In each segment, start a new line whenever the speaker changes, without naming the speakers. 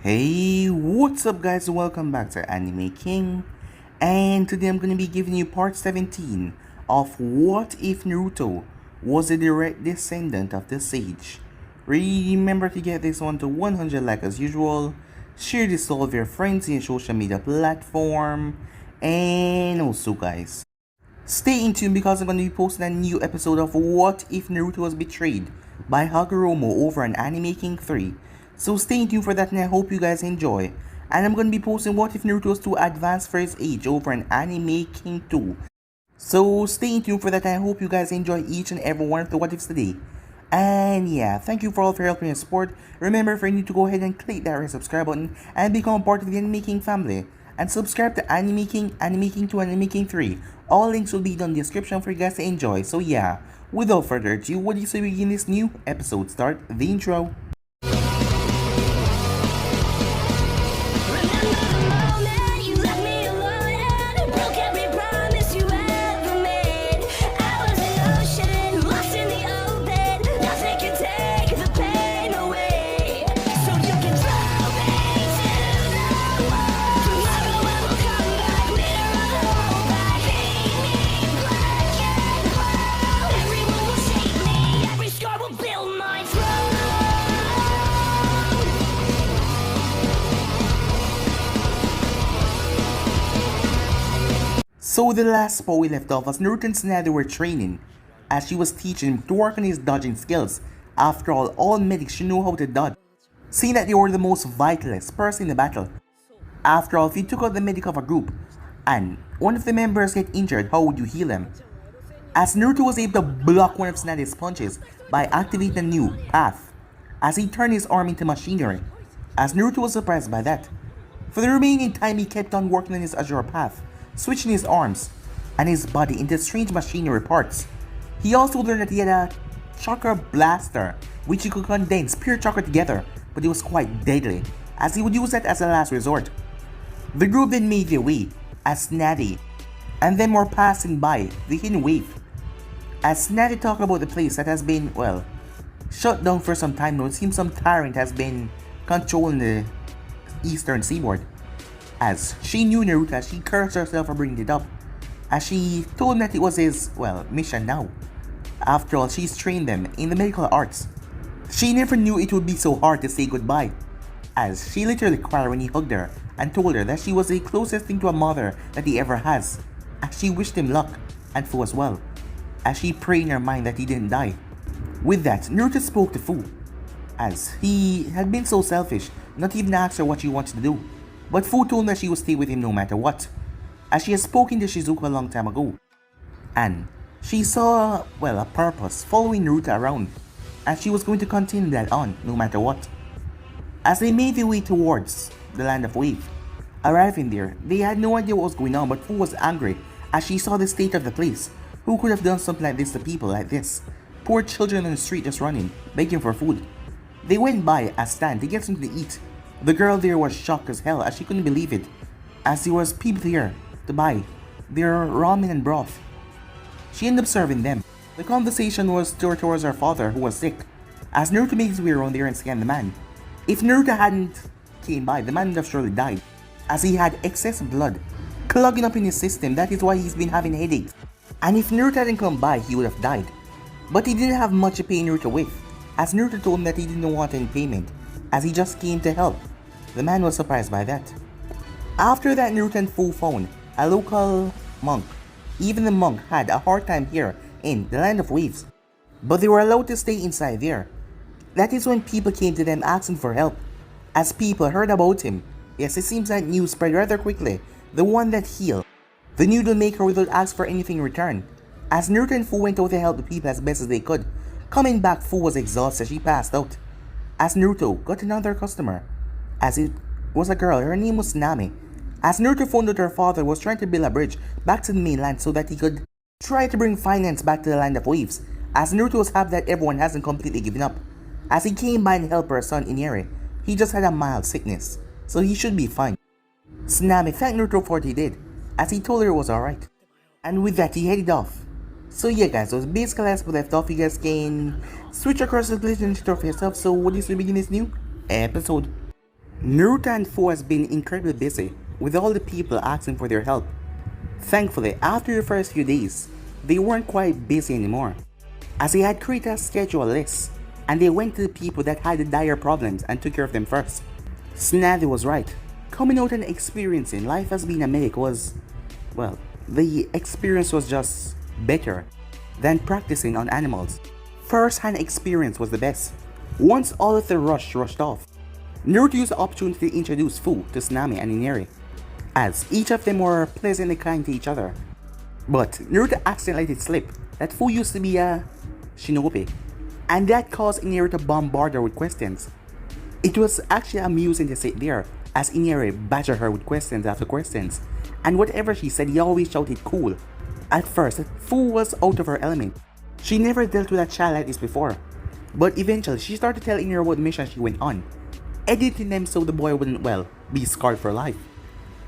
Hey, what's up guys? Welcome back to Anime King, and today I'm going to be giving you part 17 of What If Naruto was a direct descendant of the sage. Remember to get this one to 100 likes as usual, share this to all of your friends in your social media platform, and also guys, stay in tune because I'm going to be posting a new episode of What If Naruto Was Betrayed by Haku over on Anime King 3. So stay tuned for that and I hope you guys enjoy. And I'm going to be posting What If Naruto Was Too Advanced for his age over on Anime King 2. So stay tuned for that and I hope you guys enjoy each and every one of the What Ifs today. And yeah, thank you for all of your help and your support. Remember for you to go ahead and click that red subscribe button and become part of the Anime King family. And subscribe to Anime King, Anime King 2, and Anime King 3. All links will be down in the description for you guys to enjoy. So yeah, without further ado, what do you say we begin this new episode? Start the intro. So the last spot we left off was Naruto and Tsunami were training, as she was teaching him to work on his dodging skills. After all medics should know how to dodge, seeing that they were the most vitalist person in the battle. After all, if you took out the medic of a group, and one of the members get injured, how would you heal them? As Naruto was able to block one of Tsunami's punches by activating a new path, as he turned his arm into machinery, as Naruto was surprised by that. For the remaining time he kept on working on his Azure path, switching his arms and his body into strange machinery parts. He also learned that he had a chakra blaster, which he could condense pure chakra together, but it was quite deadly, as he would use that as a last resort. The group then made their way, as Tsunami and them were passing by the hidden wave. As Tsunami talked about the place that has been, well, shut down for some time now, it seems some tyrant has been controlling the eastern seaboard. As she knew Naruto, she cursed herself for bringing it up, as she told him that it was his, well, mission now. After all, she's trained them in the medical arts. She never knew it would be so hard to say goodbye, as she literally cried when he hugged her and told her that she was the closest thing to a mother that he ever has, as she wished him luck and Fu as well, as she prayed in her mind that he didn't die. With that, Naruto spoke to Fu, as he had been so selfish, not even asked her what she wanted to do. But Fu told her she would stay with him no matter what, as she had spoken to Shizuka a long time ago. And she saw, well, a purpose following Naruto around, and she was going to continue that on no matter what. As they made their way towards the land of Wave, arriving there, they had no idea what was going on, but Fu was angry as she saw the state of the place. Who could have done something like this to people like this? Poor children on the street just running, begging for food. They went by a stand to get something to eat. The girl there was shocked as hell as she couldn't believe it, as there was people there to buy their ramen and broth. She ended up serving them. The conversation was towards her father who was sick, as Naruto made his way around there and scanned the man. If Naruto hadn't came by, the man would have surely died, as he had excess blood clogging up in his system. That is why he's been having headaches. And if Naruto hadn't come by, he would have died. But he didn't have much to pay Naruto with, as Naruto told him that he didn't want any payment, as he just came to help. The man was surprised by that. After that, Naruto and Fu found a local monk. Even the monk had a hard time here in the land of waves, but they were allowed to stay inside there. That is when people came to them asking for help, as people heard about him. Yes, it seems that news spread rather quickly. The one that healed the noodle maker without asking for anything in return. As Naruto and Fu went out to help the people as best as they could. Coming back, Fu was exhausted. She passed out. As Naruto got another customer, as it was a girl. Her name was Tsunami. As Naruto found out her father was trying to build a bridge back to the mainland so that he could try to bring finance back to the land of waves, as Naruto was happy that everyone hasn't completely given up. As he came by and helped her son Inieri, he just had a mild sickness, so he should be fine. Tsunami thanked Naruto for what he did, as he told her it was alright. And with that, he headed off. So yeah guys, so basically as we left off, you guys can switch across the list and for yourself. So what is to begin this new episode? Naruto and Fu has been incredibly busy, with all the people asking for their help. Thankfully, after the first few days, they weren't quite busy anymore, as they had created a schedule list, and they went to the people that had the dire problems and took care of them first. Tsunami was right. Coming out and experiencing life as being a medic was, well, the experience was just better than practicing on animals. First-hand experience was the best. Once all of the rush rushed off, Naruto used the opportunity to introduce Fu to Tsunami and Inari, as each of them were pleasantly kind to each other. But Naruto accidentally let it slip that Fu used to be a shinobi, and that caused Inari to bombard her with questions. It was actually amusing to sit there as Inari badgered her with questions after questions, and whatever she said he always shouted cool. At first, Fu was out of her element. She never dealt with a child like this before, but eventually she started telling Inari about the mission she went on, editing them so the boy wouldn't, well, be scarred for life.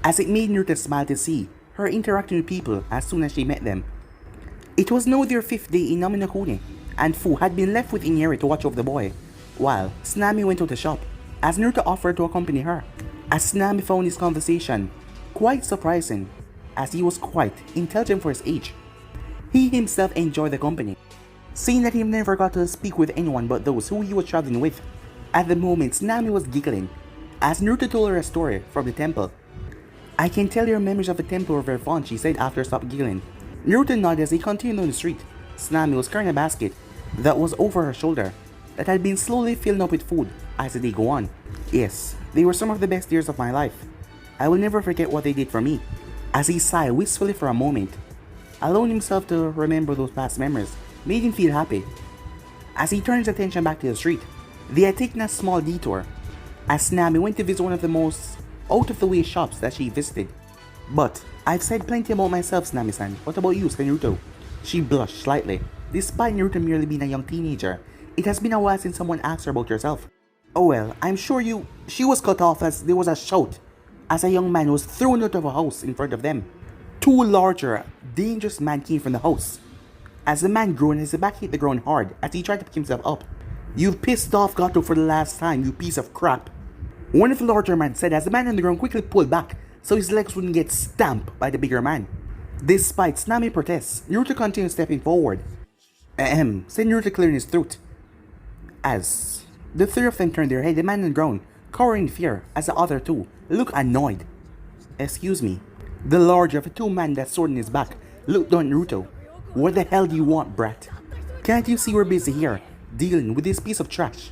As it made Naruto smile to see her interacting with people as soon as she met them. It was now their 5th day in Naminokuni, and Fu had been left with Inari to watch over the boy, while Tsunami went to the shop, as Naruto offered to accompany her. As Tsunami found his conversation quite surprising, as he was quite intelligent for his age. He himself enjoyed the company, seeing that he never got to speak with anyone but those who he was traveling with. At the moment, Tsunami was giggling, as Naruto told her a story from the temple. "I can tell your memories of the temple were very fond," she said after stopped giggling. Naruto nodded as he continued on the street. Tsunami was carrying a basket that was over her shoulder, that had been slowly filling up with food as the day go on. "Yes, they were some of the best years of my life. I will never forget what they did for me." As he sighed wistfully for a moment, allowing himself to remember those past memories made him feel happy. As he turned his attention back to the street, they had taken a small detour, as Tsunami went to visit one of the most out-of-the-way shops that she visited. "But I've said plenty about myself, Tsunami-san. What about you, Naruto?" She blushed slightly. Despite Naruto merely being a young teenager, it has been a while since someone asked her about herself. "Oh well, I'm sure you..." She was cut off as there was a shout, as a young man was thrown out of a house in front of them. Two larger, dangerous men came from the house. As the man groaned, his back hit the ground hard as he tried to pick himself up. "You've pissed off Gato for the last time, you piece of crap," one of the larger men said, as the man on the ground quickly pulled back so his legs wouldn't get stamped by the bigger man. Despite Tsunami's protests, Naruto continued stepping forward. Said Naruto clearing his throat. As the three of them turned their head, the man on the ground, cowering in fear, as the other two looked annoyed. "Excuse me." The larger of the two men that sword in his back looked down at Naruto. "What the hell do you want, brat? Can't you see we're busy here, dealing with this piece of trash?"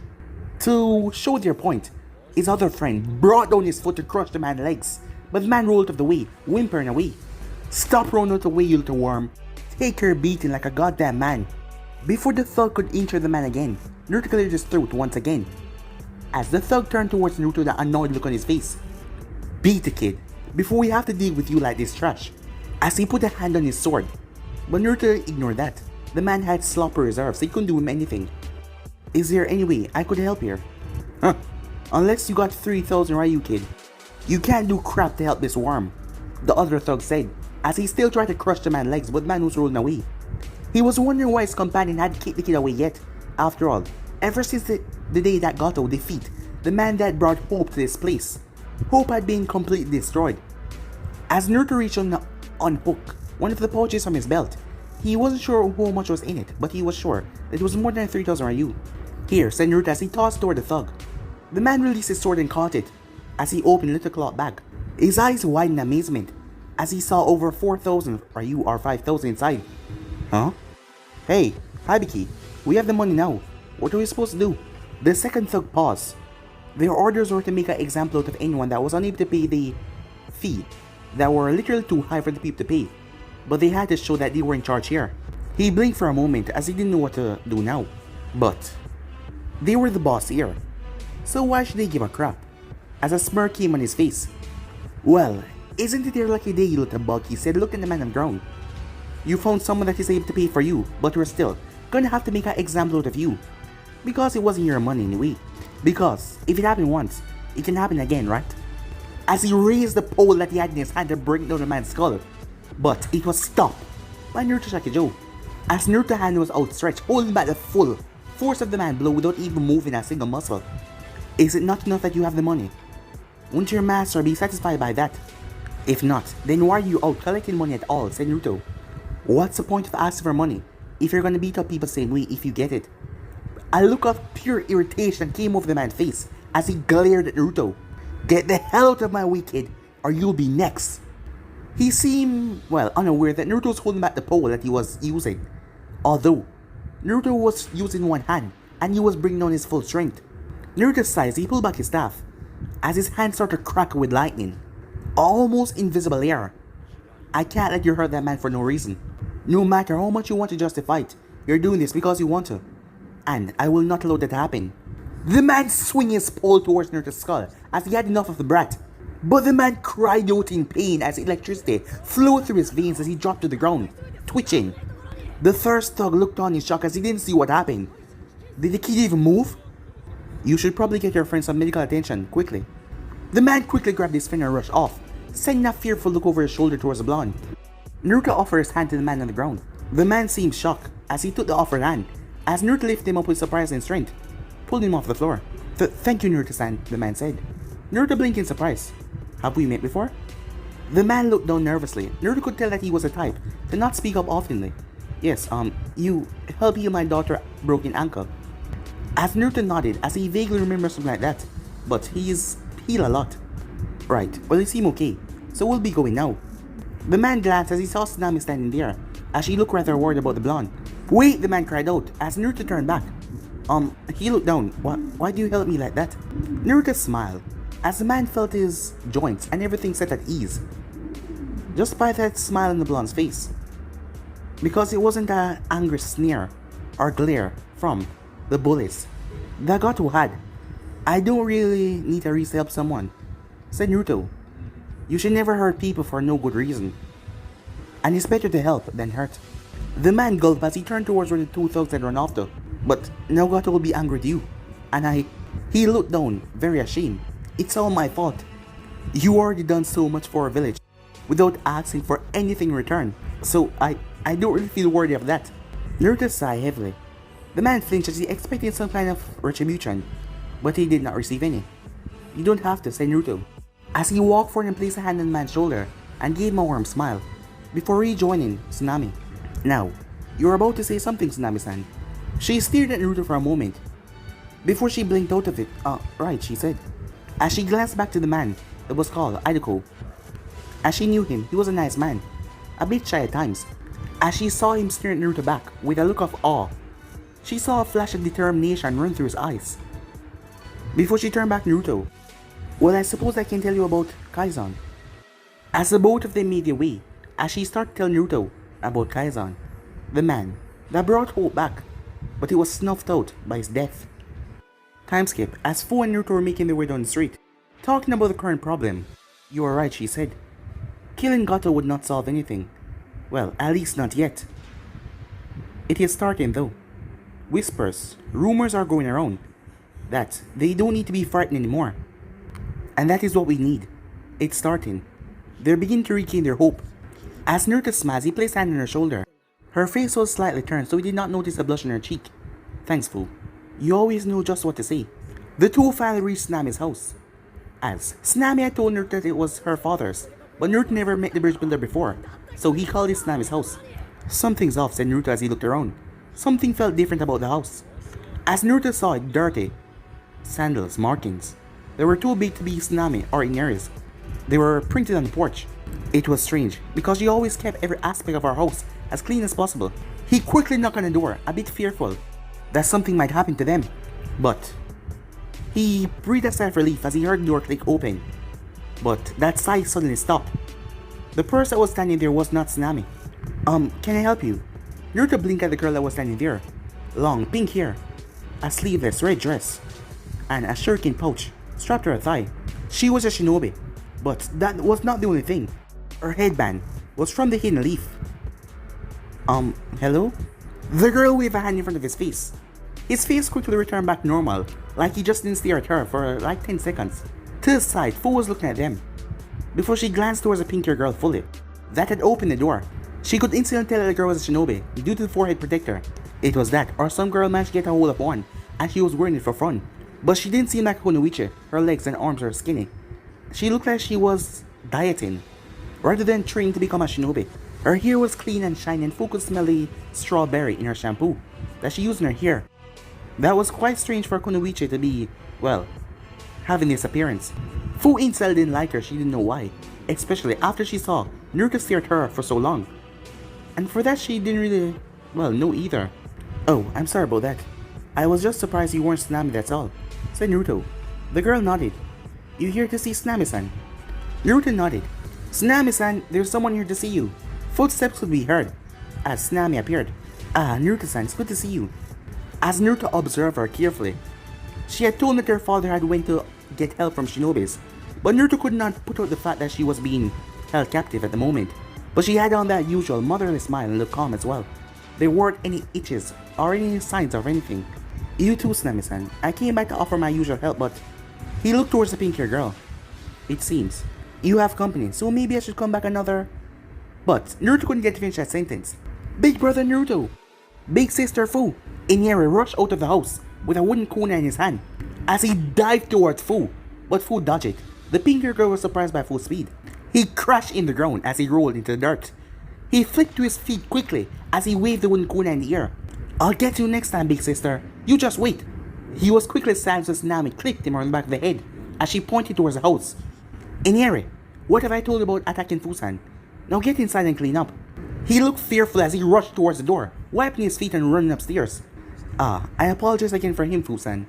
To show their point, his other friend brought down his foot to crush the man's legs, but the man rolled out of the way, whimpering away. "Stop rolling out of the way, you little worm. Take your beating like a goddamn man." Before the thug could injure the man again, Naruto cleared his throat once again, as the thug turned towards Naruto with an annoyed look on his face. "Beat the kid, before we have to deal with you like this trash," as he put a hand on his sword. But Naruto ignored that. The man had sloppy reserves, so he couldn't do him anything. "Is there any way I could help here?" "Huh, unless you got 3,000 Ryu, kid. You can't do crap to help this worm," the other thug said, as he still tried to crush the man's legs, but the man was rolling away. He was wondering why his companion hadn't kicked the kid away yet. After all, ever since the day that Gato defeat the man that brought hope to this place, hope had been completely destroyed. As Naruto reached on unhook one of the pouches from his belt, he wasn't sure how much was in it, but he was sure that it was more than 3,000 Ryu. "Here," said Naruto as he tossed toward the thug. The man released his sword and caught it as he opened a little cloth bag. His eyes widened in amazement as he saw over 4,000 Ryu or 5,000 inside. "Huh? Hey, Hibiki, we have the money now. What are we supposed to do?" The second thug paused. Their orders were to make an example out of anyone that was unable to pay the fee that were literally too high for the people to pay, but they had to show that they were in charge here. He blinked for a moment as he didn't know what to do now, but they were the boss here, so why should they give a crap? As a smirk came on his face. "Well, isn't it your lucky day, you little bug?" he said, looking at the man on the ground. "You found someone that is able to pay for you, but we're still gonna have to make an example out of you, because it wasn't your money anyway. Because if it happened once, it can happen again, right?" As he raised the pole that he had in his hand to bring down the man's skull, but it was stopped by Naruto Shakijo. As Naruto's hand was outstretched, holding back the full force of the man blow without even moving a single muscle. "Is it not enough that you have the money? Won't your master be satisfied by that? If not, then why are you out collecting money at all, said Naruto. What's the point of asking for money if you're gonna beat up people the same way if you get it? A look of pure irritation came over the man's face as he glared at Naruto. Get the hell out of my way, kid, or you'll be next. He seemed, well, unaware that Naruto was holding back the pole that he was using. Although, Naruto was using one hand and he was bringing on his full strength. Naruto sighed as he pulled back his staff as his hand started to crack with lightning. Almost invisible air. I can't let you hurt that man for no reason. No matter how much you want to justify it, you're doing this because you want to. And I will not allow that to happen. The man swung his pole towards Naruto's skull as he had enough of the brat. But the man cried out in pain as electricity flowed through his veins as he dropped to the ground, twitching. The first thug looked on in shock as he didn't see what happened. Did the kid even move? You should probably get your friend some medical attention, quickly. The man quickly grabbed his friend and rushed off, sending a fearful look over his shoulder towards the blonde. Naruto offered his hand to the man on the ground. The man seemed shocked as he took the offered hand, as Naruto lifted him up with surprising strength, pulled him off the floor. Thank you, Naruto-san, the man said. Naruto blinked in surprise. Have we met before? The man looked down nervously. Naruto could tell that he was a type to not speak up oftenly. Yes, you help heal my daughter's broken ankle. As Naruto nodded as he vaguely remembers something like that, but he's healed a lot. Right, well you seem okay, so we'll be going now. The man glanced as he saw Tsunami standing there, as she looked rather worried about the blonde. Wait, the man cried out as Naruto turned back. He looked down. Why do you help me like that? Naruto smiled as the man felt his joints and everything set at ease. Just by that smile on the blonde's face. Because it wasn't an angry sneer or glare from the bullets that Gato had. I don't really need a reason to help someone, said Naruto. You should never hurt people for no good reason. And it's better to help than hurt. The man gulped as he turned towards where the two thugs had run off to. But now Gato will be angry at you. And he looked down, very ashamed. It's all my fault. You already done so much for our village without asking for anything in return. So I don't really feel worthy of that. Naruto sighed heavily. The man flinched as he expected some kind of retribution, but he did not receive any. You don't have to, said Naruto, as he walked forward and placed a hand on the man's shoulder and gave him a warm smile, before rejoining Tsunami. Now, you're about to say something, Tsunami-san. She stared at Naruto for a moment, before she blinked out of it. Right, she said, as she glanced back to the man that was called Idoko. As she knew him, he was a nice man, a bit shy at times. As she saw him staring at Naruto back with a look of awe, she saw a flash of determination run through his eyes. Before she turned back to Naruto, well, I suppose I can tell you about Kaizen. As the both of them made their way, as she started telling Naruto about Kaizen, the man that brought hope back, but he was snuffed out by his death. Time skip, as Fu and Naruto were making their way down the street, talking about the current problem. You are right, she said. Killing Gato would not solve anything. Well, at least not yet. It is starting though. Whispers, rumors are going around that they don't need to be frightened anymore. And that is what we need. It's starting. They're beginning to regain their hope. As Naruto smiled, he placed a hand on her shoulder. Her face was slightly turned, so he did not notice a blush on her cheek. Thanks, Fu. You always know just what to say. The two finally reached Tsunami's house. As Tsunami had told Naruto that it was her father's, but Naruto never met the bridge builder before, so he called it Tsunami's house. Something's off, said Naruto as he looked around. Something felt different about the house. As Naruto saw it, dirty. Sandals, markings. They were too big to be Tsunami or in areas. They were printed on the porch. It was strange, because she always kept every aspect of our house as clean as possible. He quickly knocked on the door, a bit fearful that something might happen to them. But he breathed a sigh of relief as he heard the door click open. But that sigh suddenly stopped. The person that was standing there was not Tsunami. Can I help you? Naruto blinked at the girl that was standing there. Long, pink hair, a sleeveless red dress, and a shuriken pouch strapped to her thigh. She was a shinobi, but that was not the only thing. Her headband was from the hidden leaf. Hello? The girl waved a hand in front of his face. His face quickly returned back normal, like he just didn't stare at her for like 10 seconds. To his side, Fu was looking at them, before she glanced towards the pink-haired girl fully. That had opened the door. She could instantly tell that the girl was a shinobi, due to the forehead protector. It was that, or some girl managed to get a hold of one, and she was wearing it for fun. But she didn't seem like a kunoichi. Her legs and arms were skinny. She looked like she was dieting, rather than training to become a shinobi. Her hair was clean and shiny and Fu could smell the strawberry in her shampoo that she used in her hair. That was quite strange for Kunoichi to be, well, having this appearance. Fu Incel didn't like her, she didn't know why, especially after she saw Naruto stare at her for so long. And for that she didn't really, well, know either. Oh, I'm sorry about that. I was just surprised you weren't Tsunami, that's all, said Naruto. The girl nodded. You here to see Tsunami-san? Naruto nodded. Tsunami-san, there's someone here to see you. Footsteps could be heard as Tsunami appeared. Ah, Naruto-san, it's good to see you. As Naruto observed her carefully, she had told that her father had went to get help from shinobis, but Naruto could not put out the fact that she was being held captive at the moment. But she had on that usual motherly smile and looked calm as well. There weren't any itches or any signs of anything. You too, Tsunami-san. I came back to offer my usual help, but... He looked towards the pink-haired girl. It seems. You have company, so maybe I should come back another... But Naruto couldn't get to finish that sentence. Big brother Naruto! Big sister Fu! Iniere rushed out of the house with a wooden kunai in his hand as he dived towards Fu, but Fu dodged it. The pink-haired girl was surprised by Fu's speed. He crashed in the ground as he rolled into the dirt. He flicked to his feet quickly as he waved the wooden kunai in the air. I'll get you next time, big sister. You just wait. He was quickly silenced as Tsunami clicked him on the back of the head as she pointed towards the house. Iniere, what have I told you about attacking Fusan? Now get inside and clean up. He looked fearful as he rushed towards the door, wiping his feet and running upstairs. Ah, I apologize again for him, Fusan.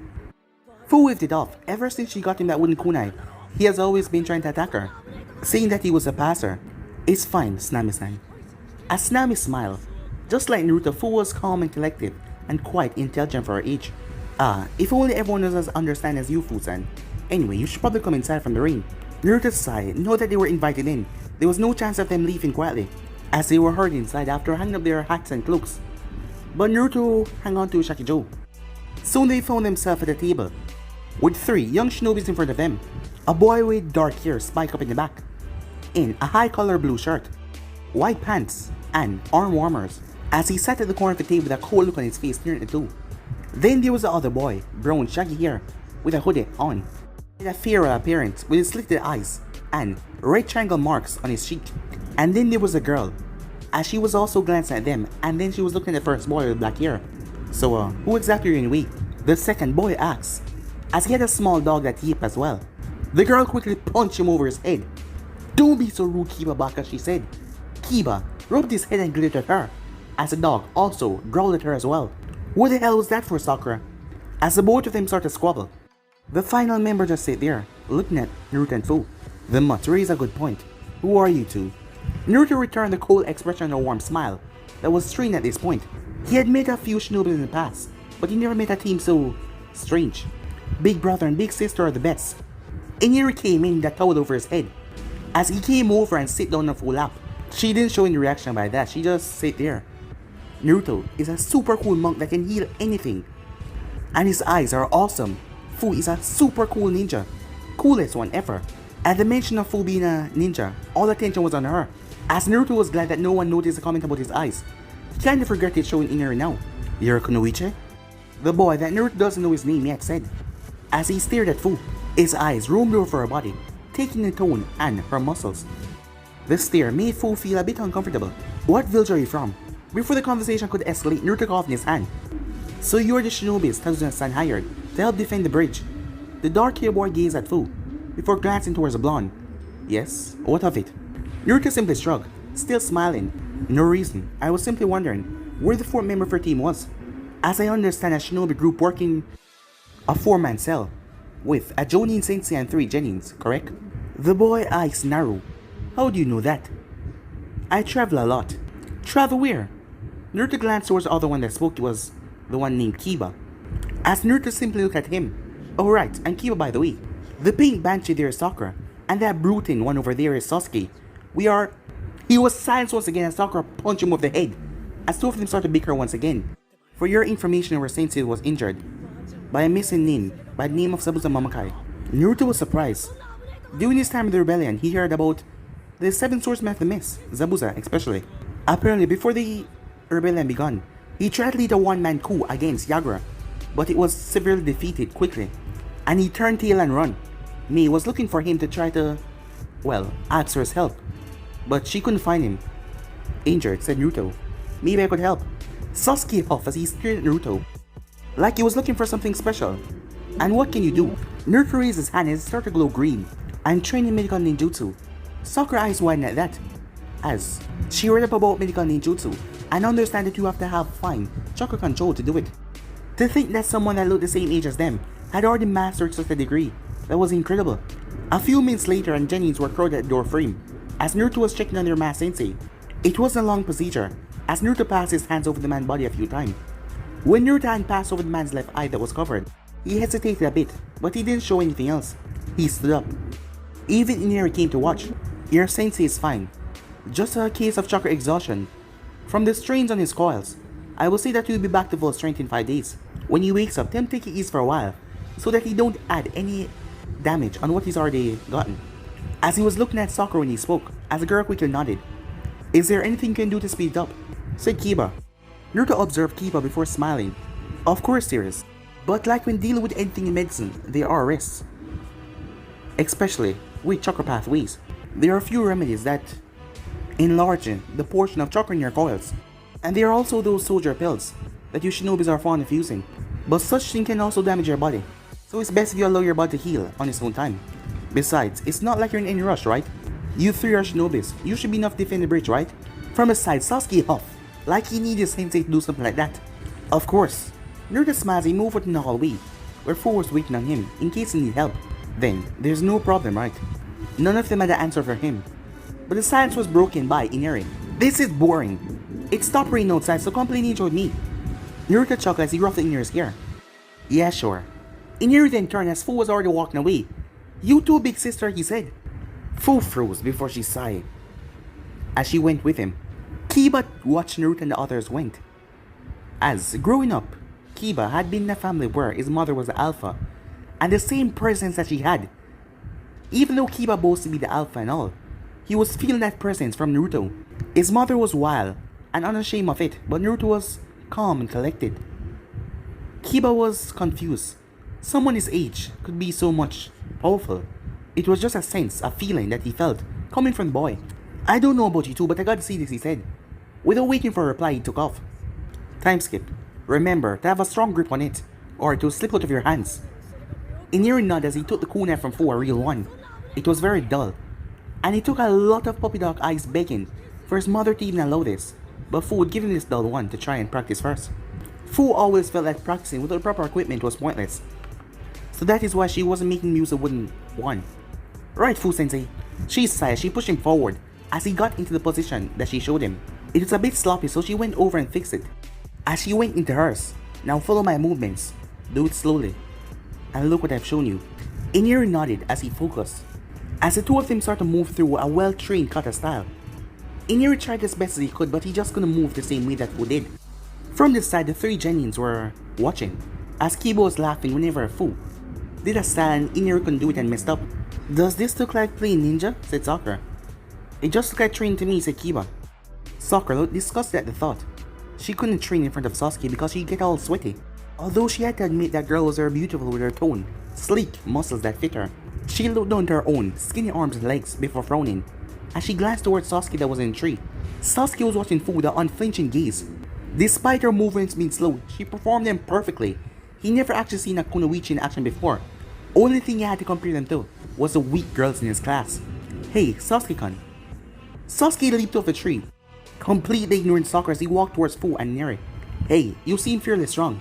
Fu waved it off. Ever since she got him that wooden kunai, he has always been trying to attack her, saying that he was a passer. It's fine, Tsunami-san. As Tsunami smiled, just like Naruto, Fu was calm and collected and quite intelligent for her age. Ah, if only everyone was as understanding as you, Fusan. Anyway, you should probably come inside from the rain. Naruto sighed, know that they were invited in. There was no chance of them leaving quietly, as they were hurried inside after hanging up their hats and cloaks. But Naruto hung on to Shakijo. Soon they found themselves at a table, with 3 young shinobis in front of them. A boy with dark hair spiked up in the back, in a high-collar blue shirt, white pants, and arm warmers, as he sat at the corner of the table with a cold look on his face near the 2. Then there was the other boy, brown shaggy hair, with a hoodie on, with a feral appearance, with his slitted eyes, and red triangle marks on his cheek. And then there was a girl, as she was also glancing at them, and then she was looking at the first boy with black hair. So, who exactly are you anyway? The second boy asked, as he had a small dog that yipped as well. The girl quickly punched him over his head. Don't be so rude, Kiba Baka, she said. Kiba rubbed his head and glared at her, as the dog also growled at her as well. What the hell was that for, Sakura? As the both of them started to squabble, the final member just sat there, looking at Naruto and Fu. The mutt raised a good point. Who are you two? Naruto returned the cold expression and a warm smile that was strange at this point. He had met a few shinobis in the past, but he never met a team so strange. Big brother and big sister are the best. Inieri came in that towel over his head, as he came over and sat down on Fu's lap. She didn't show any reaction by that, she just sat there. Naruto is a super cool monk that can heal anything, and his eyes are awesome. Fu is a super cool ninja, coolest one ever. At the mention of Fu being a ninja, all attention was on her, as Naruto was glad that no one noticed the comment about his eyes. He kind of regretted showing Inieri now. You're Kunoichi? The boy that Naruto doesn't know his name yet said, as he stared at Fu. His eyes roamed over her body, taking the tone and her muscles. The stare made Fu feel a bit uncomfortable. What village are you from? Before the conversation could escalate, Naruto coughed in his hand. So you're the shinobis Tazuna-san hired to help defend the bridge. The dark-haired boy gazed at Fu, before glancing towards the blonde. Yes, what of it? Naruto simply shrugged, still smiling. No reason, I was simply wondering where the 4th member of your team was. As I understand, a shinobi group working a 4-man cell, with a Jonin sensei and 3 genins, correct? The boy asked Naru, how do you know that? I travel a lot. Travel where? Naruto glanced towards the other one that spoke. It was the one named Kiba. As Naruto simply looked at him. Oh right, and Kiba by the way. The pink banshee there is Sakura, and that brutin one over there is Sasuke. He was silenced once again as Sakura punched him over the head, as 2 of them started to bicker once again. For your information, our sensei was injured by a missing nin by the name of Zabuza Mamakai. Naruto was surprised. During his time in the rebellion, he heard about the 7 swordsmen of the mist, Zabuza especially. Apparently, before the rebellion began, he tried to lead a 1-man coup against Yagura, but it was severely defeated quickly, and he turned tail and run. Mei was looking for him to try to, well, ask for his help, but she couldn't find him. Injured, said Naruto. Maybe I could help. Sasuke huffed as he stared at Naruto, like he was looking for something special. And what can you do? Naruto raised his hand and started to glow green. I'm training medical ninjutsu. Sakura eyes widened at that, as she read up about medical ninjutsu and understand that you have to have fine chakra control to do it. To think that someone that looked the same age as them had already mastered such a degree, that was incredible. A few minutes later and Jennings were crowded at the door frame, as Naruto was checking on their masked sensei. It wasn't a long procedure, as Naruto passed his hands over the man's body a few times. When Naruto's hand passed over the man's left eye that was covered, he hesitated a bit, but he didn't show anything else. He stood up. Even Inari came to watch. Your sensei is fine. Just a case of chakra exhaustion from the strains on his coils. I will say that he'll be back to full strength in 5 days. When he wakes up, tell him to take it easy for a while, so that he don't add any damage on what he's already gotten. As he was looking at Sakura when he spoke, as the girl quickly nodded. Is there anything you can do to speed it up? Said Kiba. Naruto observed Kiba before smiling. Of course there is. But like when dealing with anything in medicine, there are risks. Especially with chakra pathways. There are a few remedies that enlarge the portion of chakra in your coils. And there are also those soldier pills that you shinobis are fond of using. But such thing can also damage your body. So it's best if you allow your body to heal on its own time. Besides, it's not like you're in any rush, right? You three are shinobis. You should be enough to defend the bridge, right? From his side, Sasuke huffed, like he needed his sensei to do something like that. Of course. Naruto smiles and moved in the hallway, where Fu was waiting on him in case he needed help. Then, there's no problem, right? None of them had an answer for him. But the silence was broken by Inari. This is boring. It stopped raining outside, so come play ninja with me. Naruto chuckled as he ruffled Inari's hair. Yeah, sure. Inari then turned as Fu was already walking away. You too, big sister, he said. Fu froze before she sighed as she went with him. Kiba watched Naruto and the others went. As growing up, Kiba had been in a family where his mother was the alpha and the same presence that she had. Even though Kiba boasted to be the alpha and all, he was feeling that presence from Naruto. His mother was wild and unashamed of it, but Naruto was calm and collected. Kiba was confused. Someone his age could be so much powerful. It was just a sense, a feeling that he felt coming from the boy. I don't know about you two, but I gotta see this, he said. Without waiting for a reply, he took off. Time skip. Remember to have a strong grip on it, or it will slip out of your hands. Inari nodded as he took the kunai from Fu, a real one. It was very dull, and it took a lot of puppy dog eyes begging for his mother to even allow this, but Fu would give him this dull one to try and practice first. Fu always felt that practicing without proper equipment was pointless, so that is why she wasn't making use of wooden one. Right, Fu-sensei. She sighed as she pushed him forward as he got into the position that she showed him. It was a bit sloppy, so she went over and fixed it. As she went into hers, now follow my movements. Do it slowly. And look what I've shown you. Inari nodded as he focused. As the two of them started to move through a well-trained kata style. Inari tried as best as he could, but he just couldn't move the same way that Fu did. From this side, the three Genins were watching, as Kiba was laughing whenever Fu did a style and Inari couldn't do it and messed up. Does this look like playing ninja? Said Sakura. It just looked like training to me, said Kiba. Sakura looked disgusted at the thought. She couldn't train in front of Sasuke because she'd get all sweaty. Although she had to admit that girl was very beautiful with her tone, sleek muscles that fit her. She looked down to her own skinny arms and legs before frowning, as she glanced towards Sasuke that was in the tree. Sasuke was watching Fu with an unflinching gaze. Despite her movements being slow, she performed them perfectly. He never actually seen a kunoichi in action before. Only thing he had to compare them to was the weak girls in his class. Hey, Sasuke-kun. Sasuke leaped off a tree, completely ignoring Sakura as he walked towards Fu and Neri. Hey, you seem fairly strong.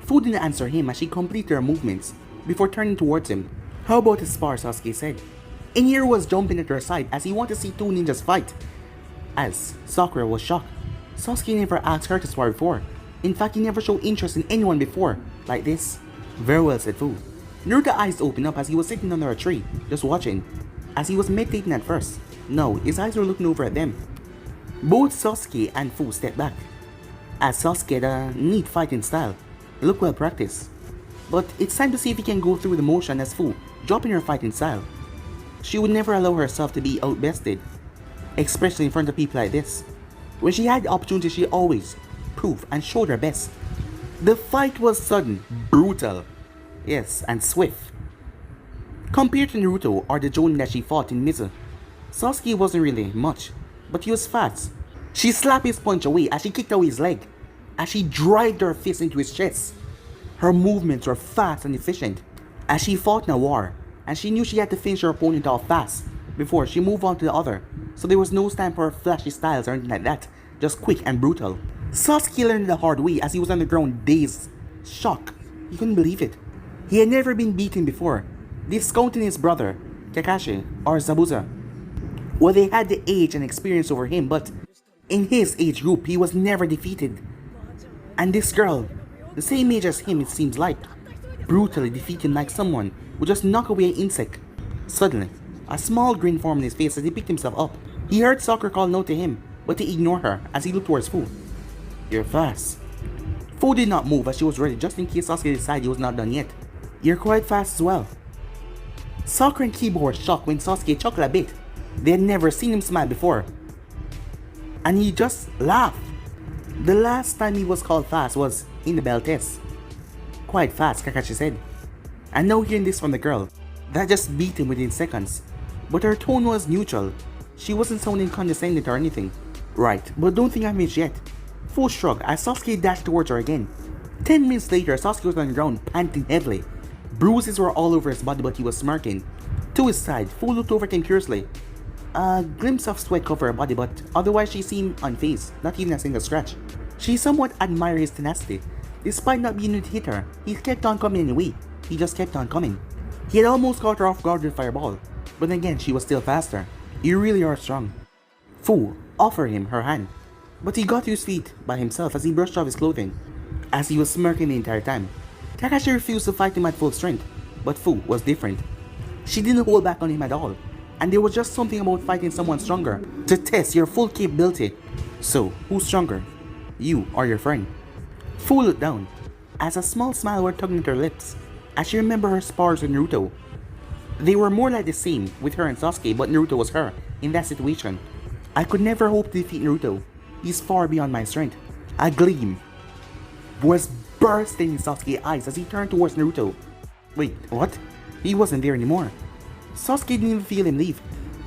Fu didn't answer him as she completed her movements before turning towards him. How about a spar, Sasuke said. Inari was jumping at her side as he wanted to see two ninjas fight. As Sakura was shocked. Sasuke never asked her to spar before. In fact, he never showed interest in anyone before, like this. Very well, said Fu. Naruto's eyes opened up as he was sitting under a tree, just watching, as he was meditating at first. No, his eyes were looking over at them. Both Sasuke and Fu stepped back, as Sasuke had a neat fighting style. Look well practiced. But it's time to see if he can go through the motion as Fu, dropping her fighting style. She would never allow herself to be outbested, especially in front of people like this. When she had the opportunity, she always proved and showed her best. The fight was sudden, brutal, yes, and swift. Compared to Naruto or the Jonin that she fought in Mizu, Sasuke wasn't really much, but he was fast. She slapped his punch away as she kicked away his leg, as she drived her fist into his chest. Her movements were fast and efficient, as she fought in a war, and she knew she had to finish her opponent off fast before she moved on to the other, so there was no time for flashy styles or anything like that, just quick and brutal. Sasuke learned the hard way as he was on the ground dazed, shocked. He couldn't believe it. He had never been beaten before, discounting his brother, Kakashi, or Zabuza. Well, they had the age and experience over him, but in his age group, he was never defeated. And this girl, the same age as him it seems like, brutally defeated him like someone would just knock away an insect. Suddenly, a small grin formed on his face as he picked himself up. He heard Sakura call no to him, but he ignored her as he looked towards Fu. You're fast. Fu did not move as she was ready just in case Sasuke decided he was not done yet. You're quite fast as well. Sakura and Kiba were shocked when Sasuke chuckled a bit. They had never seen him smile before. And he just laughed. The last time he was called fast was in the bell test. Quite fast, Kakashi said. And now hearing this from the girl, that just beat him within seconds. But her tone was neutral. She wasn't sounding condescending or anything. Right, but don't think I'm finished yet. Full shrug as Sasuke dashed towards her again. 10 minutes later, Sasuke was on the ground, panting heavily. Bruises were all over his body, but he was smirking. To his side, Fu looked over at him curiously. A glimpse of sweat covered her body, but otherwise she seemed unfazed, not even a single scratch. She somewhat admired his tenacity. Despite not being able to hit her, he kept on coming anyway. He just kept on coming. He had almost caught her off guard with fireball, but then again she was still faster. You really are strong. Fu offered him her hand, but he got to his feet by himself as he brushed off his clothing, as he was smirking the entire time. Kakashi refused to fight him at full strength, but Fu was different. She didn't hold back on him at all, and there was just something about fighting someone stronger to test your full capability. So, who's stronger? You or your friend? Fu looked down, as a small smile was tugging at her lips, as she remembered her spars with Naruto. They were more like the same with her and Sasuke, but Naruto was her in that situation. I could never hope to defeat Naruto. He's far beyond my strength. A gleam was bursting in Sasuke's eyes as he turned towards Naruto. Wait, what? He wasn't there anymore. Sasuke didn't even feel him leave,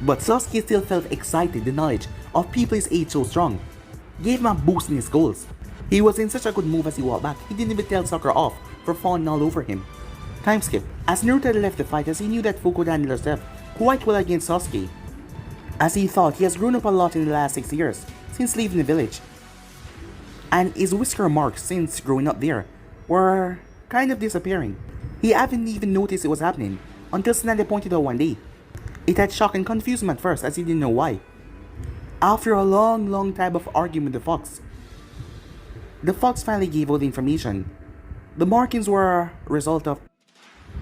but Sasuke still felt excited. The knowledge of people his age so strong gave him a boost in his goals. He was in such a good move as he walked back. He didn't even tell Sakura off for falling all over him. Time skip. As Naruto had left the fight, as he knew that Fu could handle herself quite well against Sasuke. As he thought, he has grown up a lot in the last 6 years since leaving the village. And his whisker marks since growing up there were kind of disappearing. He hadn't even noticed it was happening until Tsunami pointed out one day. It had shocked and confused him at first as he didn't know why. After a long time of arguing with the fox finally gave out the information. The markings were a result of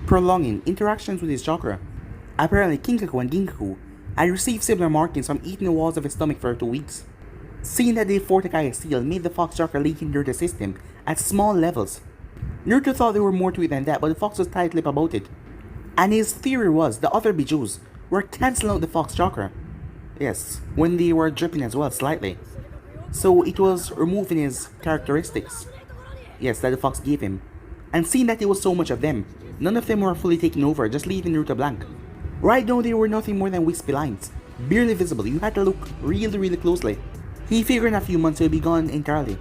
prolonging interactions with his chakra. Apparently, Kinkaku and Ginkaku had received similar markings from eating the walls of his stomach for 2 weeks. Seeing that they fortified steel made the fox chakra leak into the system at small levels. Naruto thought there were more to it than that, but the fox was tight-lipped about it. And his theory was the other bijus were cancelling out the fox chakra. Yes, when they were dripping as well, slightly. So it was removing his characteristics. Yes, that the fox gave him. And seeing that there was so much of them, none of them were fully taken over, just leaving Naruto blank. Right now they were nothing more than wispy lines, barely visible. You had to look really closely. He figured in a few months it would be gone entirely.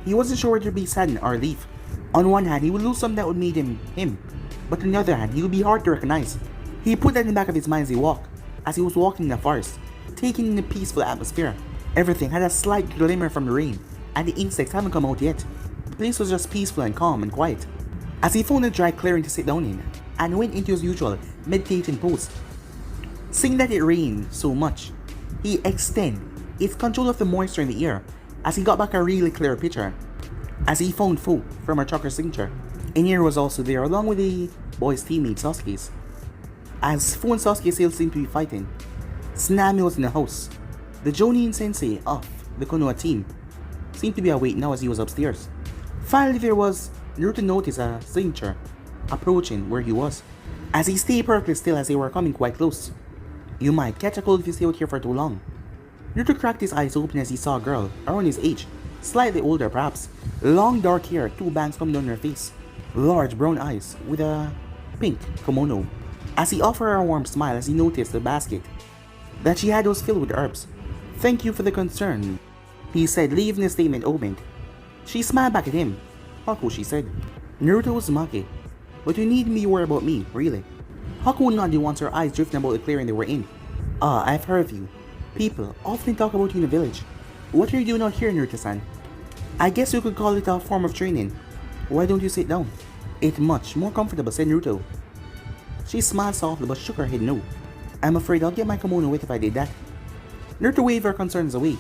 He wasn't sure whether to be saddened or leave. On one hand, he would lose something that would make him, but on the other hand, he would be hard to recognize. He put that in the back of his mind as he was walking in the forest, taking in the peaceful atmosphere. Everything had a slight glimmer from the rain, and the insects haven't come out yet. The place was just peaceful and calm and quiet. As he found a dry clearing to sit down in, and went into his usual meditating pose. Seeing that it rained so much, he extended his control of the moisture in the air as he got back a really clear picture. As he found Fu from her chakra signature, Einir was also there along with the boy's teammate Sasuke's. As Fu and Sasuke still seemed to be fighting, Tsunami was in the house. The Jonin sensei of the Konoha team seemed to be awake now as he was upstairs. Finally there was Naruto noticed a signature approaching where he was, as he stayed perfectly still as they were coming quite close. You might catch a cold if you stay out here for too long. Naruto cracked his eyes open as he saw a girl around his age, slightly older perhaps, long dark hair, 2 bangs coming down her face, large brown eyes with a pink kimono. as he offered her a warm smile as he noticed the basket that she had was filled with herbs. "Thank you for the concern," he said, leaving the statement open. She smiled back at him. "Haku," she said. Naruto was mocking. "But you need me worry about me, really?" Haku nodded once her eyes drifting about the clearing they were in. I've heard of you. People often talk about you in the village. What are you doing out here, Naruto-san?" "I guess you could call it a form of training. Why don't you sit down?" "It's much more comfortable," said Naruto. She smiled softly but shook her head no. "I'm afraid I'll get my kimono wet if I did that." Naruto waved her concerns away.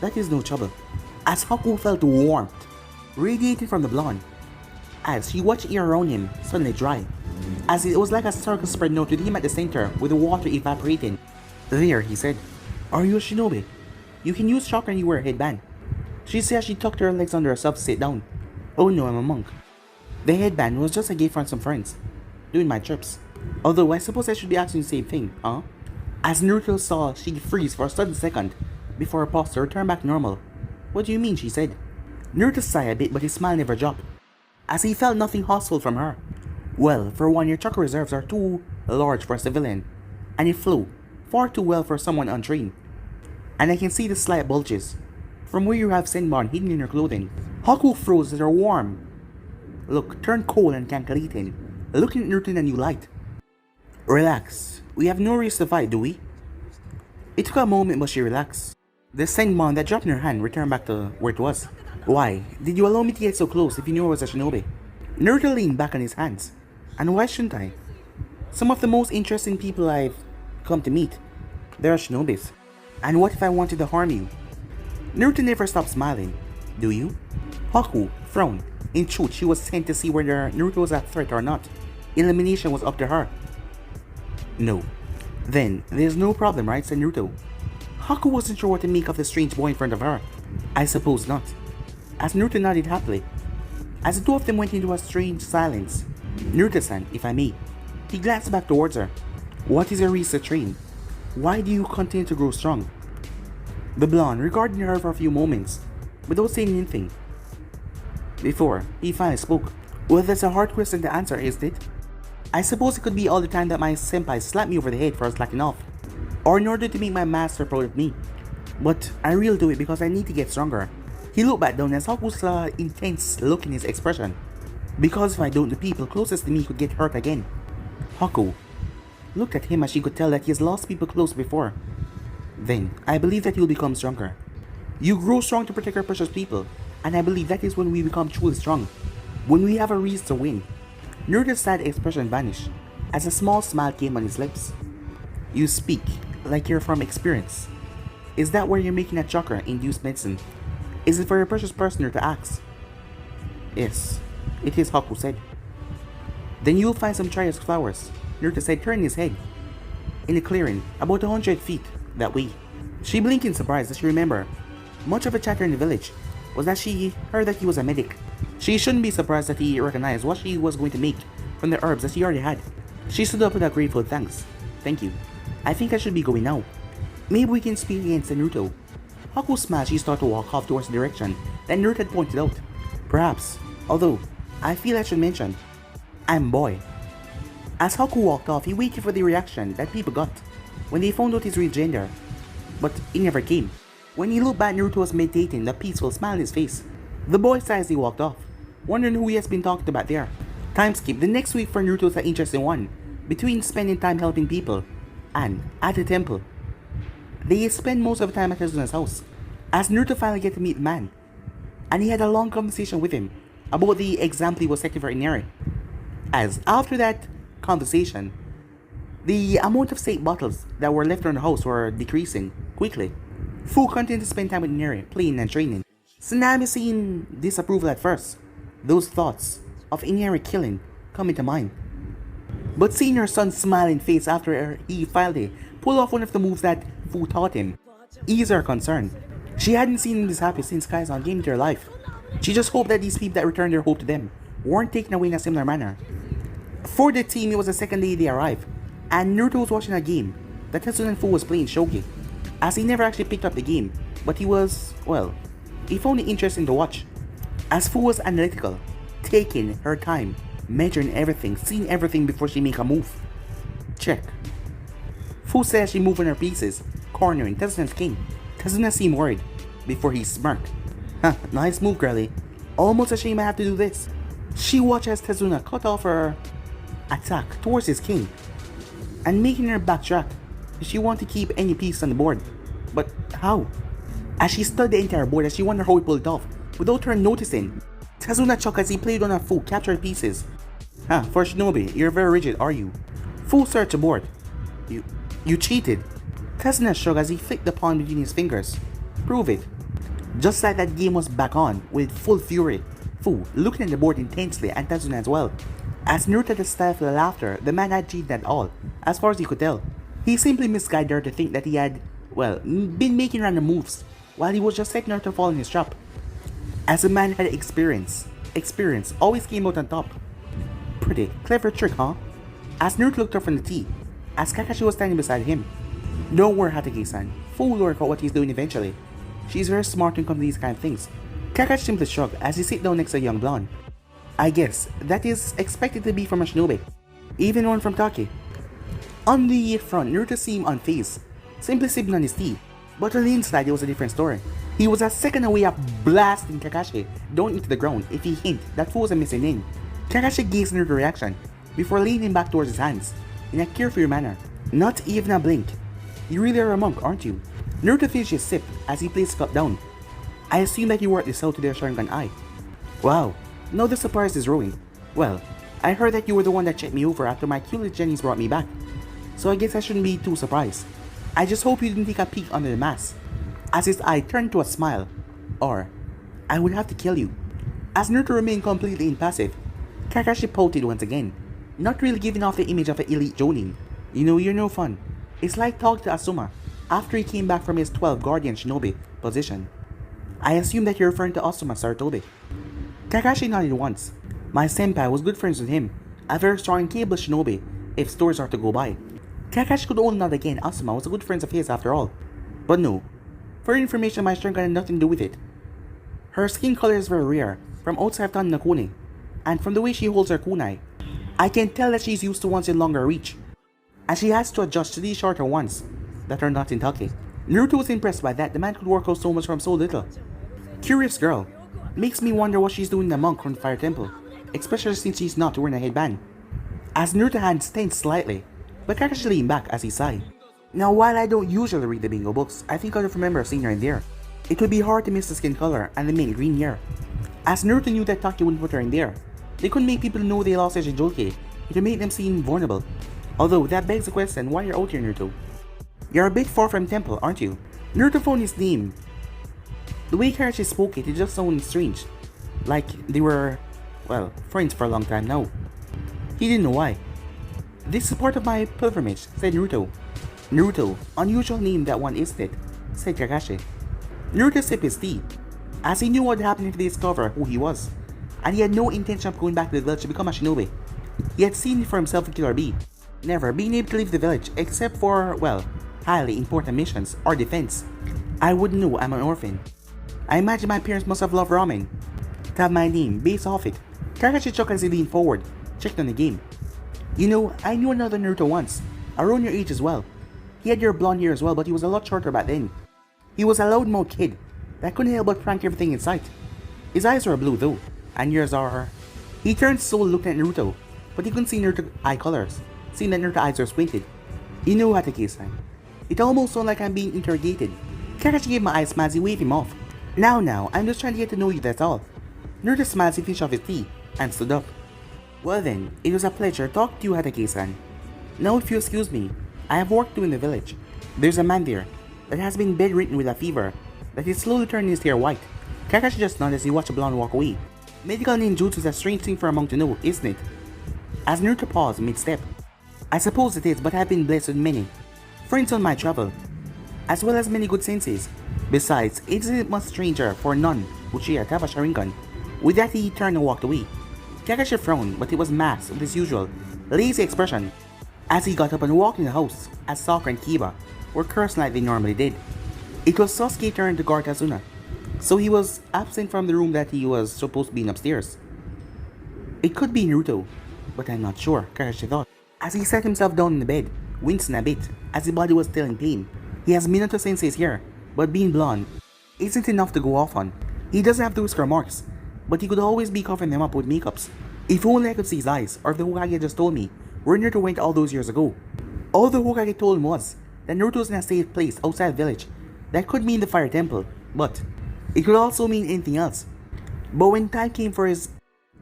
"That is no trouble." As Haku felt warmth radiating from the blonde, as she watched the air around him suddenly dry, as it was like a circle spread out with him at the center with the water evaporating. "There," he said. "Are you a shinobi? You can use chakra and you wear a headband." She said as she tucked her legs under herself to sit down. "Oh no, I'm a monk. The headband was just a gift from some friends, doing my trips. Although I suppose I should be asking the same thing, huh?" As Naruto saw she freeze for a sudden second before her posture turned back normal. "What do you mean?" she said. Naruto sighed a bit but his smile never dropped, as he felt nothing hostile from her. "Well, for one, your chakra reserves are too large for a civilian, and it flow far too well for someone untrained. And I can see the slight bulges from where you have Senbon hidden in your clothing." Haku froze as her warm look turned cold and calculating, looking at Naruto in a new light. "Relax. We have no reason to fight, do we?" It took a moment but she relaxed. The Senbon that dropped in her hand returned back to where it was. "Why did you allow me to get so close if you knew I was a shinobi?" Naruto leaned back on his hands. "And why shouldn't I? Some of the most interesting people I've come to meet, they're shinobis. And what if I wanted to harm you?" Naruto never stopped smiling. "Do you?" Haku frowned. In truth, she was sent to see whether Naruto was a threat or not. Elimination was up to her. "No." "Then, there's no problem, right?" said Naruto. Haku wasn't sure what to make of the strange boy in front of her. "I suppose not." As Naruto nodded happily, as the two of them went into a strange silence. "Naruto-san, if I may." He glanced back towards her. "What is your reason to train? Why do you continue to grow strong?" The blonde regarded her for a few moments, without saying anything. Before he finally spoke. "Well, that's a hard question to answer, isn't it? I suppose it could be all the time that my senpai slapped me over the head for slacking off, or in order to make my master proud of me. But I really do it because I need to get stronger." He looked back down as Haku saw intense look in his expression. "Because if I don't, the people closest to me could get hurt again." Haku looked at him as she could tell that he has lost people close before. "Then, I believe that you'll become stronger. You grow strong to protect our precious people, and I believe that is when we become truly strong. When we have a reason to win." Naruto's sad expression vanished, as a small smile came on his lips. "You speak like you're from experience. Is that where you're making a chakra-induced medicine? Is it for your precious prisoner to ask?" "Yes, it is," Haku said. "Then you'll find some trios flowers," Naruto said, turning his head. "In the clearing, about 100 feet that way." She blinked in surprise as she remembered. Much of the chatter in the village was that she heard that he was a medic. She shouldn't be surprised that he recognized what she was going to make from the herbs that she already had. She stood up with a grateful thanks. "Thank you. I think I should be going now. Maybe we can speak again," said Naruto. Haku smiled. She started to walk off towards the direction that Naruto had pointed out. "Perhaps, although I feel I should mention, I'm boy." As Haku walked off, he waited for the reaction that people got when they found out his real gender, but it never came. When he looked back, Naruto was meditating, a peaceful smile on his face. The boy sighed as he walked off, wondering who he has been talking about there. Time skip. The next week for Naruto is an interesting one, between spending time helping people and at the temple. They spend most of the time at Tezuna's house, as Naruto finally get to meet the man, and he had a long conversation with him about the example he was setting for Inari. As after that conversation, the amount of sake bottles that were left around the house were decreasing quickly. Fu continued to spend time with Inari, playing and training. Tsunami seeing disapproval at first. Those thoughts of Inari killing come into mind. But seeing her son's smiling face after he finally pulled off one of the moves that Fu taught him eased her concern. She hadn't seen him this happy since Kaizen came into her life. She just hoped that these people that returned their hope to them weren't taken away in a similar manner. For the team, it was the second day they arrived, and Naruto was watching a game that Tetsuya and Fu was playing Shogi. As he never actually picked up the game, but he found it interesting to watch. As Fu was analytical, taking her time, measuring everything, seeing everything before she make a move. Check. Fu says she moved on her pieces, cornering Tezuna's king. Tezuna seemed worried, before he smirked. Huh, nice move, girlie. Almost a shame I have to do this. She watched as Tezuna cut off her attack towards his king, and making her backtrack. She wanted to keep any piece on the board. But how? As she studied the entire board, as she wondered how he pulled it off, without her noticing, Tezuna chuckled as he played on her Fu captured pieces. Huh, for Shinobi, you're very rigid, are you? Fu searched the board. You cheated. Tezuna shrugged as he flicked the pawn between his fingers. Prove it. Just like that game was back on, with full fury. Fu, looking at the board intensely, and Tezuna as well. As Naruto had stifled laughter, the man had cheated at all, as far as he could tell. He simply misguided her to think that he had, well, been making random moves, while he was just setting her to fall in his trap. As a man had experience always came out on top. Pretty clever trick, huh? As Naruto looked up from the tee, as Kakashi was standing beside him. Don't worry, Hatake-san. Fu will work out what he's doing eventually. She's very smart when it comes to these kind of things. Kakashi simply shrugged as he sat down next to a young blonde. I guess that is expected to be from a shinobi, even one from Taki. On the front, Naruto seemed unfazed, simply sipping on his tea. But on the inside, it was a different story. He was a second away of blasting Kakashi down into the ground if he hinted that Fu was a missing in. Kakashi gazed Naruto's reaction before leaning back towards his hands in a carefree manner. Not even a blink. You really are a monk, aren't you? Naruto finished his sip as he placed his cup down. I assume that you worked this out to their Sharingan eye. Wow, now the surprise is growing. Well, I heard that you were the one that checked me over after my cutest Jennies brought me back. So I guess I shouldn't be too surprised. I just hope you didn't take a peek under the mask. As his eye turned to a smile. Or, I would have to kill you. As Naruto remained completely impassive, Kakashi pouted once again, not really giving off the image of an elite Jonin. You know, you're no fun. It's like talking to Asuma after he came back from his 12 Guardian Shinobi position. I assume that you're referring to Asuma Sarutobi. Kakashi nodded once. My senpai was good friends with him, a very strong and capable shinobi, if stories are to go by. Kakashi could only nod again. Asuma was a good friend of his after all. But no, for information, my strength had nothing to do with it. Her skin color is very rare, from outside of Tanakone, and from the way she holds her kunai, I can tell that she's used to ones in longer reach, and she has to adjust to these shorter ones that are not in Take. Naruto was impressed by that. The man could work out so much from so little. Curious girl. Makes me wonder what she's doing in the monk from the Fire Temple, especially since she's not wearing a headband. As Naruto's hands tensed slightly, but Kakashi leaned back as he sighed. Now, while I don't usually read the bingo books, I think I would remember seeing her in there. It would be hard to miss the skin color and the mint green hair. As Naruto knew that Taki wouldn't put her in there, they couldn't make people know they lost their Jinchuriki. It would make them seem vulnerable. Although, that begs the question, why you're out here, Naruto? You're a bit far from temple, aren't you? Naruto found his name. The way Kakashi spoke it just sounded strange. Like they were, well, friends for a long time now. He didn't know why. This is part of my pilgrimage, said Naruto. Naruto, unusual name that one, isn't it? Said Kakashi. Naruto sipped his tea, as he knew what would happen if they discovered who he was, and he had no intention of going back to the village to become a shinobi. He had seen it for himself in Killer Bee, never being able to leave the village except for, well, highly important missions or defense. I wouldn't know I'm an orphan. I imagine my parents must have loved ramen. To have my name based off it. Kakashi chuckled as he leaned forward, checked on the game. You know, I knew another Naruto once, around your age as well. He had your blonde hair as well, but he was a lot shorter back then. He was a loudmouth kid that couldn't help but prank everything in sight. His eyes were blue though, and yours are... He turned slowly looking at Naruto, but he couldn't see Naruto's eye colors, seeing that Naruto's eyes were squinted. You know what, Hatake-san? It almost sounded like I'm being interrogated. Kakashi gave my eyes smile as he waved him off. Now, I'm just trying to get to know you, that's all. Naruto smiled as he finished off his tea, and stood up. Well then, it was a pleasure talking to you, Hatake-san. Now if you excuse me, I have work to do in the village. There's a man there that has been bedridden with a fever that is slowly turning his hair white. Kakashi just nodded as he watched the blonde walk away. Medical ninjutsu is a strange thing for a monk to know, isn't it? As Naruto paused mid-step. I suppose it is, but I have been blessed with many friends on my travel, as well as many good senseis. Besides, it isn't much stranger for none who share to have a Sharingan. With that, he turned and walked away. Kakashi frowned, but it was masked with his usual lazy expression as he got up and walked in the house as Sakura and Kiba were cursed like they normally did. It was Sasuke's turn to guard Tazuna, so he was absent from the room that he was supposed to be in upstairs. It could be Naruto, but I'm not sure, Kakashi thought. As he sat himself down in the bed, wincing a bit, as his body was still in pain. He has Minato Sensei's hair, but being blonde isn't enough to go off on. He doesn't have those whisker marks, but he could always be covering them up with makeups. If only I could see his eyes, or if the Hokage just told me where Naruto went all those years ago. All the Hokage told him was that Naruto was in a safe place outside the village. That could mean the Fire Temple, but it could also mean anything else. But when time came for his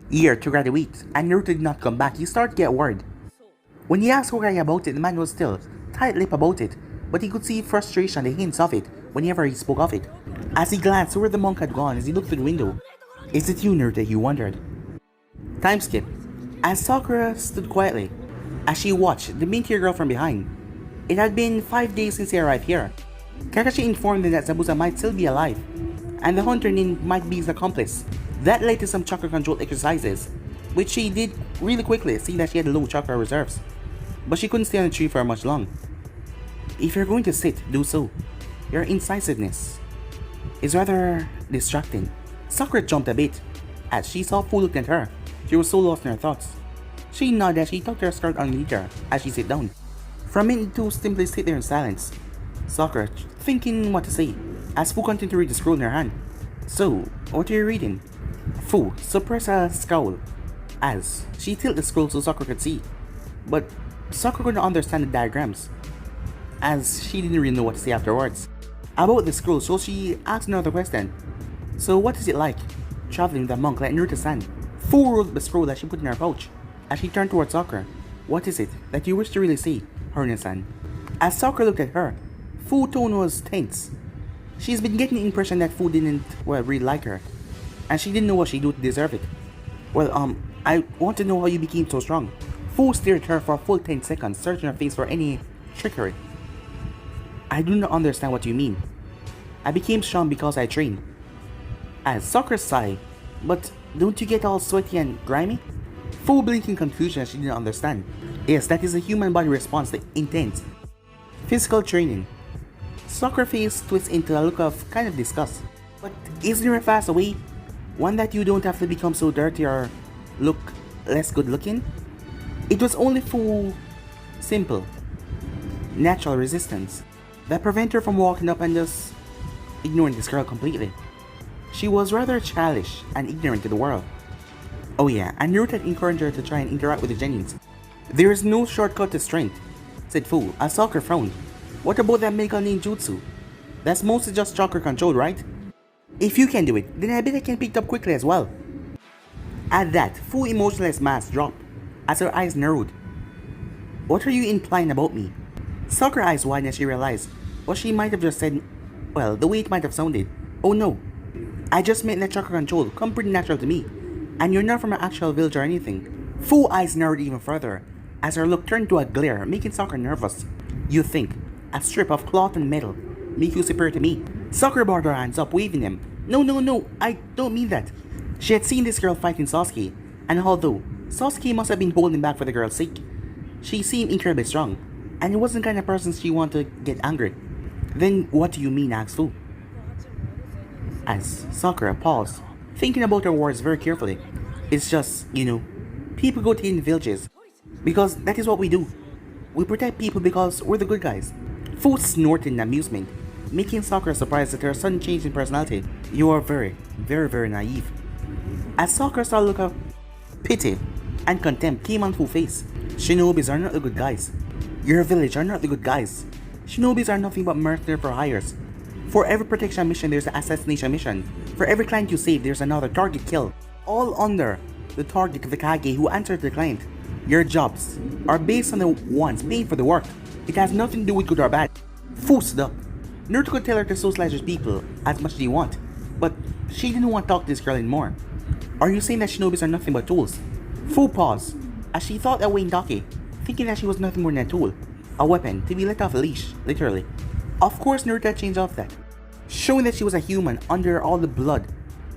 year to graduate, and Naruto did not come back, he started to get worried. When he asked Hokage about it, the man was still tight-lipped about it, but he could see frustration and the hints of it whenever he spoke of it. As he glanced where the monk had gone as he looked through the window. Is it you, Naruto? He wondered. Time skip. As Sakura stood quietly, as she watched the meteor girl from behind. It had been 5 days since he arrived here. Kakashi informed them that Zabuza might still be alive, and the hunter nin might be his accomplice. That led to some chakra control exercises, which she did really quickly, seeing that she had low chakra reserves. But she couldn't stay on the tree for much long. If you're going to sit, do so. Your incisiveness is rather distracting. Sakura jumped a bit as she saw Fu look at her. She was so lost in her thoughts. She nodded as she tucked her skirt underneath her as she sat down. For a minute, two simply sit there in silence. Sakura thinking what to say as Fu continued to read the scroll in her hand. So, what are you reading? Fu suppressed a scowl as she tilted the scroll so Sakura could see. But Sakura couldn't understand the diagrams, as she didn't really know what to say afterwards about the scroll, so she asked another question. So what is it like, traveling with a monk like Naruto-san? Fu rolled the scroll that she put in her pouch, as she turned towards Sakura. What is it that you wish to really say, Haruno-san? As Sakura looked at her, Fu's tone was tense. She's been getting the impression that Fu didn't, really like her, and she didn't know what she'd do to deserve it. I want to know how you became so strong. Fu stared at her for a full 10 seconds, searching her face for any trickery. I do not understand what you mean. I became strong because I trained. As Sakura sighed, but don't you get all sweaty and grimy? Fu blinked in confusion as she didn't understand. Yes, that is a human body response to intense physical training. Sakura's face twists into a look of kind of disgust. But isn't there a faster way? One that you don't have to become so dirty or look less good looking? It was only Fu's simple, natural resistance that prevented her from walking up and just ignoring this girl completely. She was rather childish and ignorant to the world. Oh yeah, and Naruto had encouraged her to try and interact with the Genins. There is no shortcut to strength, said Fu, as Sakura frowned. What about that medical ninjutsu? That's mostly just chakra control, right? If you can do it, then I bet I can pick it up quickly as well. At that, Fu's emotionless mask dropped as her eyes narrowed. What are you implying about me? Sakura's eyes widened as she realized what she might have just said, the way it might have sounded. Oh no, I just meant that chakra control come pretty natural to me, and you're not from an actual village or anything. Fu's eyes narrowed even further as her look turned to a glare, making Sakura nervous. You think a strip of cloth and metal make you superior to me? Sakura brought her hands up, waving them. No, I don't mean that. She had seen this girl fighting Sasuke, and although Sasuke must have been holding back for the girl's sake, she seemed incredibly strong, and it wasn't the kind of person she wanted to get angry. Then what do you mean, asked Fu? As Sakura paused, thinking about her words very carefully. It's just, people go to hidden villages, because that is what we do. We protect people because we're the good guys. Fu snorted in amusement, making Sakura surprised at her sudden change in personality. You are very, very naive. As Sakura saw a look of pity and contempt came on Fu's face. Shinobis are not the good guys. Your village are not the good guys. Shinobis are nothing but mercenary for hires. For every protection mission, there's an assassination mission. For every client you save, there's another target kill. All under the target of the Kage who answered the client. Your jobs are based on the ones paying for the work. It has nothing to do with good or bad. Fu stood up. Naruto could tell her to socialize with people as much as he want, but she didn't want to talk to this girl anymore. Are you saying that Shinobis are nothing but tools? Fu paused as she thought of Wayne Dake, thinking that she was nothing more than a tool. A weapon to be let off a leash, literally. Of course Naruto had changed off that, showing that she was a human under all the blood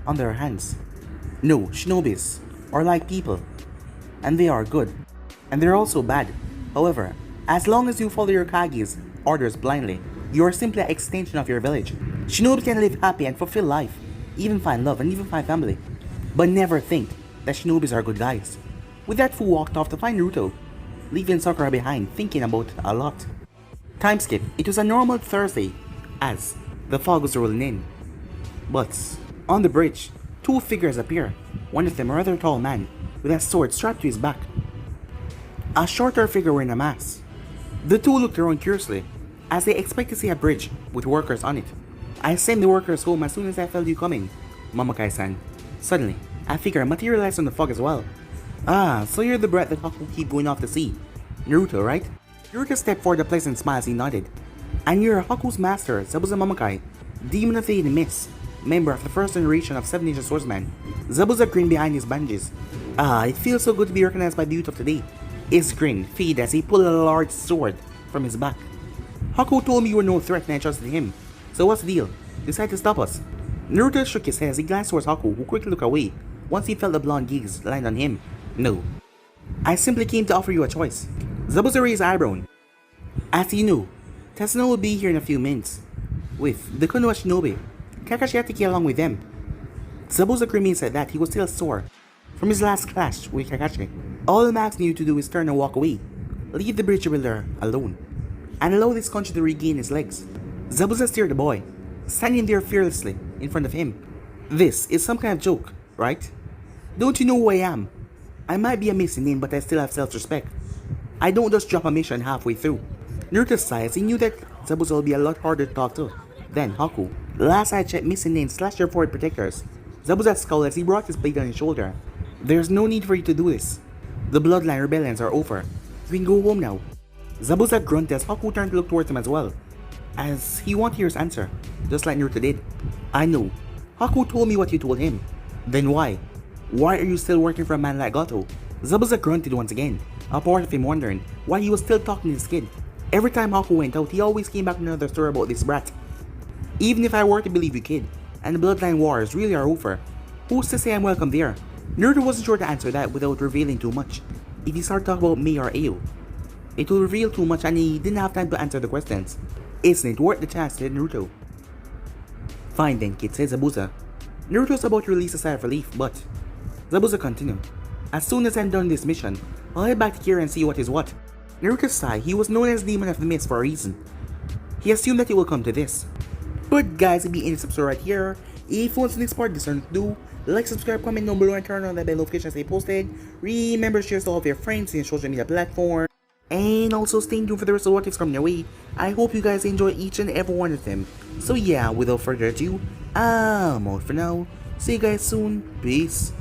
under her hands. No, Shinobis are like people, and they are good, and they're also bad. However, as long as you follow your Kage's orders blindly, you are simply an extension of your village. Shinobi can live happy and fulfill life, even find love and even find family, but never think that Shinobis are good guys. With that, Fu walked off to find Naruto. leaving Sakura behind thinking about it a lot. Time skip, it was a normal Thursday as the fog was rolling in. But on the bridge, two figures appear, one of them a rather tall man with a sword strapped to his back. A shorter figure wearing a mask. The two looked around curiously as they expect to see a bridge with workers on it. I sent the workers home as soon as I felt you coming, Momokai-san. Suddenly, a figure materialized on the fog as well. Ah, so you're the brat that Haku keep going off to see. Naruto, right? Naruto stepped forward with a pleasant smile as he nodded. And you're Haku's master, Zabuza Momokai, demon of the mist, member of the first generation of 7 Ninja Swordsmen. Zabuza grinned behind his bandages. Ah, it feels so good to be recognized by the youth of today. His grin faded as he pulled a large sword from his back. Haku told me you were no threat and I trusted him. So what's the deal? Decide to stop us? Naruto shook his head as he glanced towards Haku, who quickly looked away once he felt the blonde gaze land on him. No. I simply came to offer you a choice. Zabuza raised an eyebrow. As you know, Tsunami will be here in a few minutes. With the Konoha Shinobi, Kakashi had to get along with them. Zabuza grinned said that he was still sore from his last clash with Kakashi. All Max knew to do is turn and walk away, leave the bridge builder alone, and allow this country to regain his legs. Zabuza stared at the boy, standing there fearlessly in front of him. This is some kind of joke, right? Don't you know who I am? I might be a missing name, but I still have self-respect. I don't just drop a mission halfway through. Naruto sighed as he knew that Zabuza will be a lot harder to talk to than Haku. Last I checked, missing names slashed their forward protectors. Zabuza scowled as he brought his blade on his shoulder. There's no need for you to do this. The bloodline rebellions are over. You can go home now. Zabuza grunted as Haku turned to look towards him as well, as he wanted to hear his answer, just like Naruto did. I know. Haku told me what you told him. Then why? Why are you still working for a man like Gato? Zabuza grunted once again, a part of him wondering why he was still talking to this kid. Every time Haku went out, he always came back with another story about this brat. Even if I were to believe you, kid, and the bloodline wars really are over, who's to say I'm welcome there? Naruto wasn't sure to answer that without revealing too much. If he started talking about Mei or Ao, it will reveal too much and he didn't have time to answer the questions. Isn't it worth the chance, said Naruto. Fine then, kid, said Zabuza. Naruto's about to release a sigh of relief, but Zabuza continued. As soon as I'm done this mission, I'll head back to Kira and see what is what. Naruto sighed. He was known as Demon of the Mist for a reason. He assumed that it will come to this. But guys, it'll be in this episode right here. If you want to see this part, do like, subscribe, comment down below, and turn on that bell notification as they posted. Remember to share to all of your friends in social media platforms. And also stay tuned for the rest of what is coming your way. I hope you guys enjoy each and every one of them. So yeah, without further ado, I'm out for now. See you guys soon. Peace.